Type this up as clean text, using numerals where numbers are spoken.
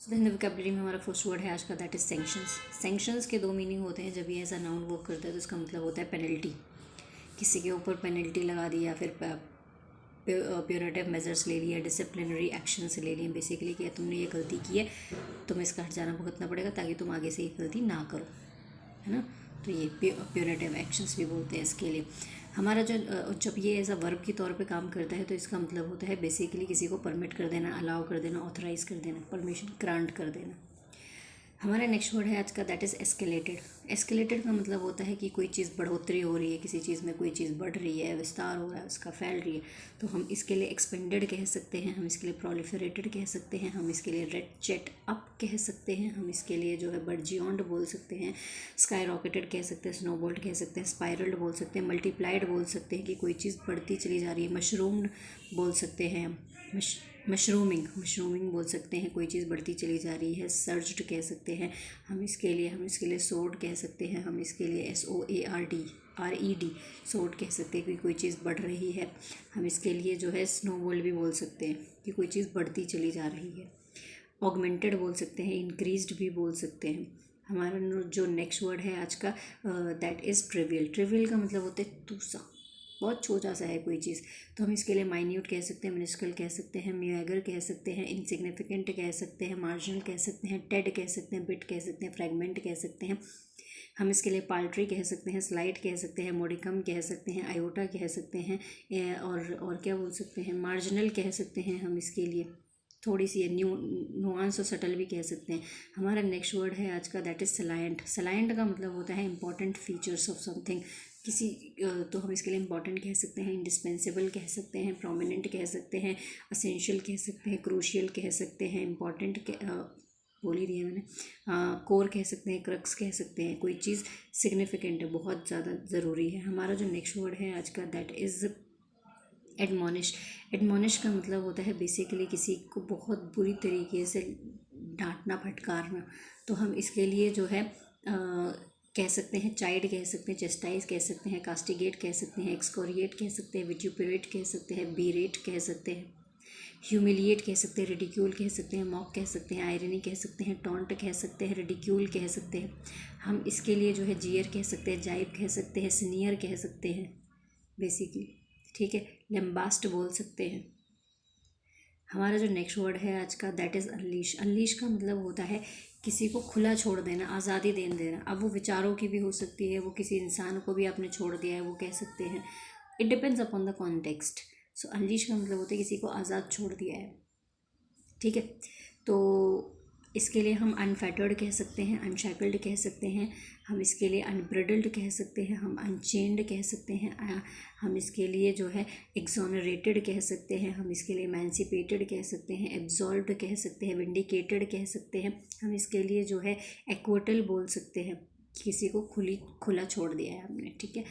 So the vocabulary में हमारा first word है आज का, दैट इज सेंक्शंस। सेंक्शंस के दो मीनिंग होते हैं। जब ये ऐसा नाउन वर्क करता है तो इसका मतलब होता है पेनल्टी, किसी के ऊपर पेनल्टी लगा दी या फिर प्योरेटिव मेजर्स ले लिया, डिसिप्लिनरी एक्शंस ले लिए बेसिकली कि तुमने ये गलती की है, तुम्हें इसका हट जाना भुगतना पड़ेगा ताकि तुम आगे से ये गलती ना करो, है ना। तो ये प्योरेटिव एक्शंस भी बोलते हैं इसके लिए। हमारा जब ये एज अ वर्ब के तौर पे काम करता है तो इसका मतलब होता है बेसिकली किसी को परमिट कर देना, अलाउ कर देना, ऑथराइज कर देना, परमिशन ग्रांट कर देना। हमारा नेक्स्ट वर्ड है आज का, दैट इज़ एस्केलेटेड। एस्केलेटेड का मतलब होता है कि कोई चीज़ बढ़ोतरी हो रही है, किसी चीज़ में कोई चीज़ बढ़ रही है, विस्तार हो रहा है, उसका फैल रही है, तो हम इसके लिए एक्सपेंडेड कह सकते हैं, हम इसके लिए प्रोलिफरेटेड कह सकते हैं, हम इसके लिए रेट अप कह सकते हैं, हम इसके लिए जो है बर्जियॉन्ड बोल सकते हैं, स्काई रॉकेटेड कह सकते हैं, स्नोबॉल्ड कह सकते हैं, स्पाइरल्ड बोल सकते हैं, मल्टीप्लाइड बोल सकते हैं कि कोई चीज़ बढ़ती चली जा रही है, मशरूम्ड बोल सकते हैं, मशरूमिंग बोल सकते हैं, कोई चीज़ बढ़ती चली जा रही है, सर्ज्ड कह सकते हैं हम इसके लिए सोर्ड कह सकते हैं, हम इसके लिए SOARD सोर्ड कह सकते हैं कि कोई चीज़ बढ़ रही है। हम इसके लिए जो है स्नोबॉल्ड भी बोल सकते हैं कि कोई चीज़ बढ़ती चली जा रही है। ऑगमेंटेड बोल सकते हैं, इंक्रीज्ड भी बोल सकते हैं। हमारा जो नेक्स्ट वर्ड है आज का, दैट इज़ ट्रिवियल। ट्रिवियल का मतलब होता है तुसा, बहुत छोटा सा है कोई चीज़, तो हम इसके लिए माइन्यूट कह सकते हैं, मिनिस्कल कह सकते हैं, म्यूएगर कह सकते हैं, इनसिग्निफिकेंट कह सकते हैं, मार्जिनल कह सकते हैं, टेड कह सकते हैं, बिट कह सकते हैं, फ्रेगमेंट कह सकते हैं। हम इसके लिए पाल्ट्री कह सकते हैं, स्लाइड कह सकते हैं, मोडिकम कह सकते हैं, आयोटा कह सकते हैं, और क्या बोल सकते हैं, मार्जिनल कह सकते हैं हम इसके लिए, थोड़ी सी नुआंस और सटल भी कह सकते हैं। हमारा नेक्स्ट वर्ड है आज का, दैट इज़ सलायंट। सलायंट का मतलब होता है इंपॉर्टेंट फीचर्स ऑफ समथिंग, किसी तो हम इसके लिए इंपॉर्टेंट कह सकते हैं, इंडिस्पेंसिबल कह सकते हैं, प्रोमिनेंट कह सकते हैं, असेंशियल कह सकते हैं, क्रूशियल कह सकते हैं, इंपॉर्टेंट बोल ही दिया मैंने, कोर कह सकते हैं, क्रक्स कह सकते हैं, कोई चीज़ सिग्निफिकेंट है, बहुत ज़्यादा ज़रूरी है। हमारा जो नेक्स्ट वर्ड है आज का, दैट इज़ एडमोनिश। एडमोनिश का मतलब होता है बेसिकली किसी को बहुत बुरी तरीके से डांटना, फटकारना, तो हम इसके लिए जो है कह सकते हैं, चाइड कह सकते हैं, चेस्टाइज कह सकते हैं, कास्टिगेट कह सकते हैं, एक्सकोरिएट कह सकते हैं, विट्यूपरेट कह सकते हैं, बीरेट कह सकते हैं, ह्यूमिलिएट कह सकते हैं, रिडिक्यूल कह सकते हैं, मॉक कह सकते हैं, आयरनी कह सकते हैं, टॉन्ट कह सकते हैं, रिडिक्यूल कह सकते हैं। हम इसके लिए जो है जियर कह सकते हैं, जाइब कह सकते हैं, स्नियर कह सकते हैं बेसिकली, ठीक है, लम्बास्ट बोल सकते हैं। हमारा जो नेक्स्ट वर्ड है आज का, दैट इज़ अनलीश। अनलीश का मतलब होता है किसी को खुला छोड़ देना, आज़ादी दे देना। अब वो विचारों की भी हो सकती है, वो किसी इंसान को भी आपने छोड़ दिया है, वो कह सकते हैं, it depends upon the context. So unleash का मतलब होता है किसी को आज़ाद छोड़ दिया है, ठीक है। तो इसके लिए हम अनफेटर्ड कह सकते हैं, अनशैकल्ड कह सकते हैं, हम इसके लिए अनब्रिडल्ड कह सकते हैं, हम अनचेन्ड कह सकते हैं, हम इसके लिए जो है एक्सोनरेटेड कह सकते हैं, हम इसके लिए एमेंसिपेटेड कह सकते हैं, एब्जॉल्व्ड कह सकते हैं, विंडिकेटेड कह सकते हैं। हम इसके लिए जो है एक्विटल बोल सकते हैं, किसी को खुला छोड़ दिया है हमने, ठीक है।